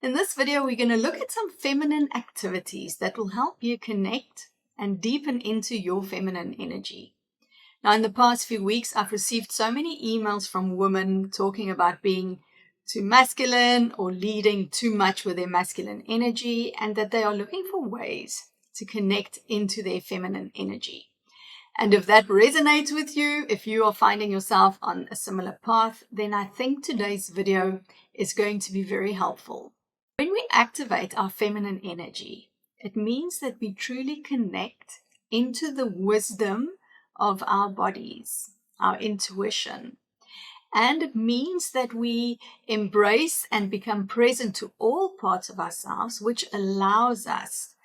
In this video, we're going to look at some feminine activities that will help you connect and deepen into your feminine energy. Now, in the past few weeks, I've received so many emails from women talking about being too masculine or leading too much with their masculine energy, and that they are looking for ways to connect into their feminine energy. And if that resonates with you, if you are finding yourself on a similar path, then I think today's video is going to be very helpful. When we activate our feminine energy, it means that we truly connect into the wisdom of our bodies, our intuition. And it means that we embrace and become present to all parts of ourselves, which allows us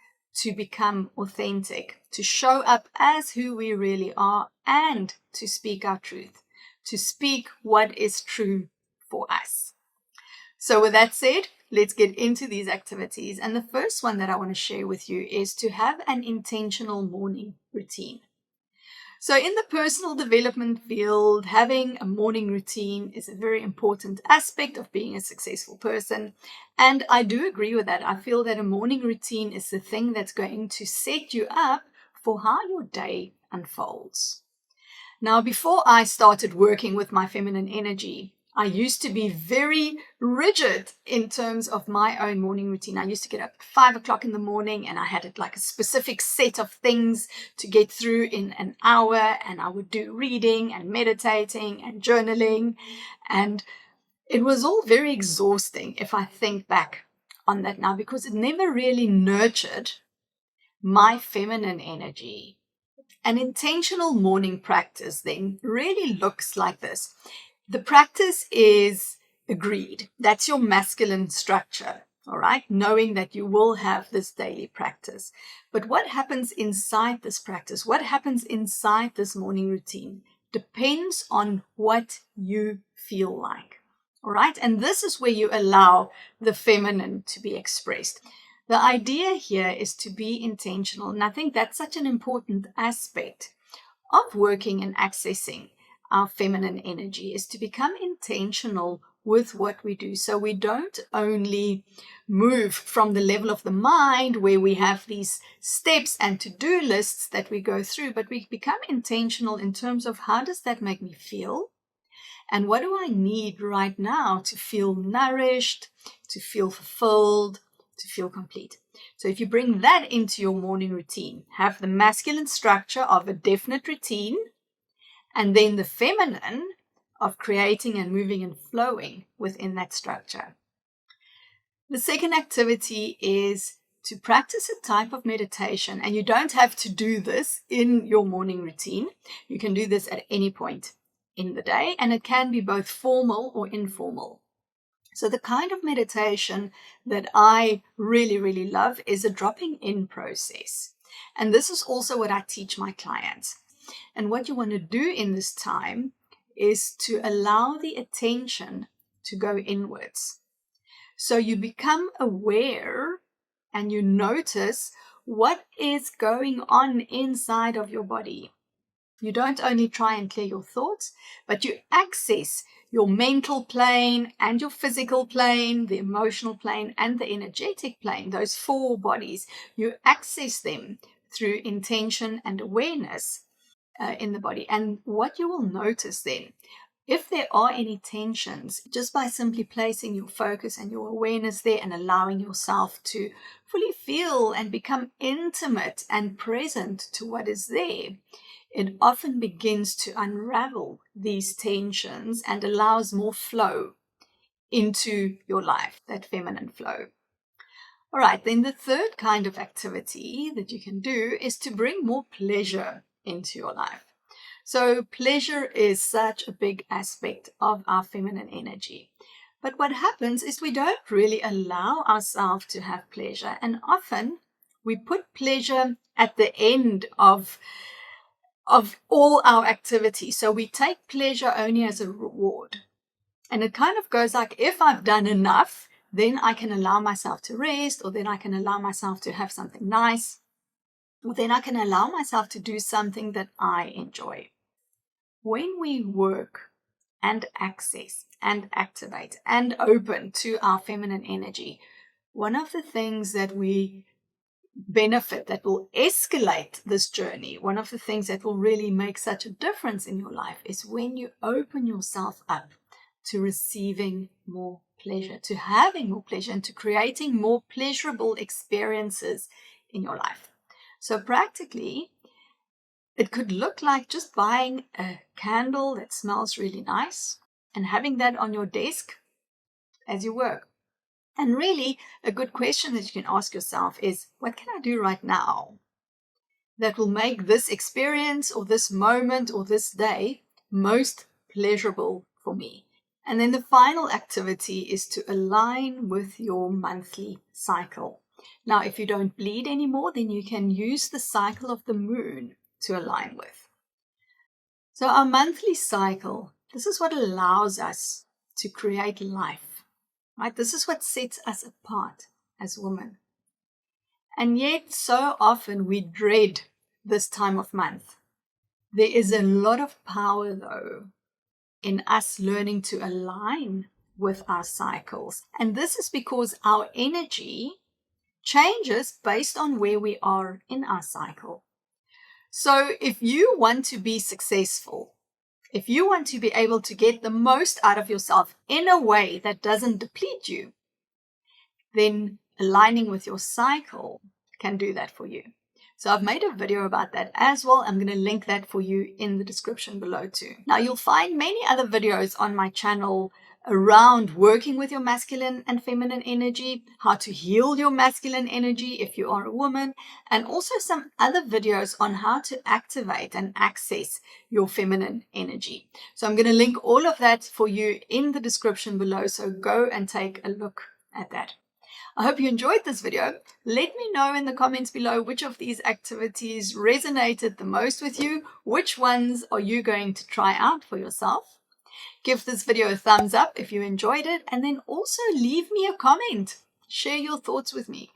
to become authentic, to show up as who we really are, and to speak our truth, to speak what is true for us. So with that said, let's get into these activities. And the first one that I want to share with you is to have an intentional morning routine. So in the personal development field, having a morning routine is a very important aspect of being a successful person. And I do agree with that. I feel that a morning routine is the thing that's going to set you up for how your day unfolds. Now, before I started working with my feminine energy, I used to be very rigid in terms of my own morning routine. I used to get up at 5 o'clock in the morning, and I had like a specific set of things to get through in an hour, and I would do reading and meditating and journaling, and it was all very exhausting if I think back on that now, because it never really nurtured my feminine energy. An intentional morning practice then really looks like this. The practice is agreed. That's your masculine structure, all right? Knowing that you will have this daily practice. But what happens inside this practice, what happens inside this morning routine, depends on what you feel like, all right? And this is where you allow the feminine to be expressed. The idea here is to be intentional. And I think that's such an important aspect of working and accessing our feminine energy, is to become intentional with what we do. So we don't only move from the level of the mind where we have these steps and to-do lists that we go through, but we become intentional in terms of how does that make me feel? And what do I need right now to feel nourished, to feel fulfilled, to feel complete? So if you bring that into your morning routine, have the masculine structure of a definite routine, and then the feminine of creating and moving and flowing within that structure. The second activity is to practice a type of meditation, and you don't have to do this in your morning routine. You can do this at any point in the day, and it can be both formal or informal. So the kind of meditation that I really, really love is a dropping in process. And this is also what I teach my clients. And what you want to do in this time is to allow the attention to go inwards. So you become aware and you notice what is going on inside of your body. You don't only try and clear your thoughts, but you access your mental plane and your physical plane, the emotional plane and the energetic plane, those four bodies. You access them through intention and awareness in the body. And what you will notice then, if there are any tensions, just by simply placing your focus and your awareness there and allowing yourself to fully feel and become intimate and present to what is there, it often begins to unravel these tensions and allows more flow into your life, that feminine flow. All right, then the third kind of activity that you can do is to bring more pleasure into your life. So pleasure is such a big aspect of our feminine energy. But what happens is we don't really allow ourselves to have pleasure. And often we put pleasure at the end of all our activities. So we take pleasure only as a reward. And it kind of goes like, if I've done enough, then I can allow myself to rest, or then I can allow myself to have something nice. Well, then I can allow myself to do something that I enjoy. When we work and access and activate and open to our feminine energy, one of the things that we benefit, that will escalate this journey, one of the things that will really make such a difference in your life is when you open yourself up to receiving more pleasure, to having more pleasure, and to creating more pleasurable experiences in your life. So practically, it could look like just buying a candle that smells really nice and having that on your desk as you work. And really, a good question that you can ask yourself is, what can I do right now that will make this experience or this moment or this day most pleasurable for me? And then the final activity is to align with your monthly cycle. Now, if you don't bleed anymore, then you can use the cycle of the moon to align with. So our monthly cycle, this is what allows us to create life. Right? This is what sets us apart as women. And yet, so often we dread this time of month. There is a lot of power, though, in us learning to align with our cycles. And this is because our energy changes based on where we are in our cycle. So if you want to be successful, if you want to be able to get the most out of yourself in a way that doesn't deplete you, then aligning with your cycle can do that for you. So I've made a video about that as well. I'm going to link that for you in the description below too. Now you'll find many other videos on my channel around working with your masculine and feminine energy, how to heal your masculine energy if you are a woman, and also some other videos on how to activate and access your feminine energy. So I'm going to link all of that for you in the description below, so go and take a look at that. I hope you enjoyed this video. Let me know in the comments below which of these activities resonated the most with you. Which ones are you going to try out for yourself? Give this video a thumbs up if you enjoyed it, and then also leave me a comment. Share your thoughts with me.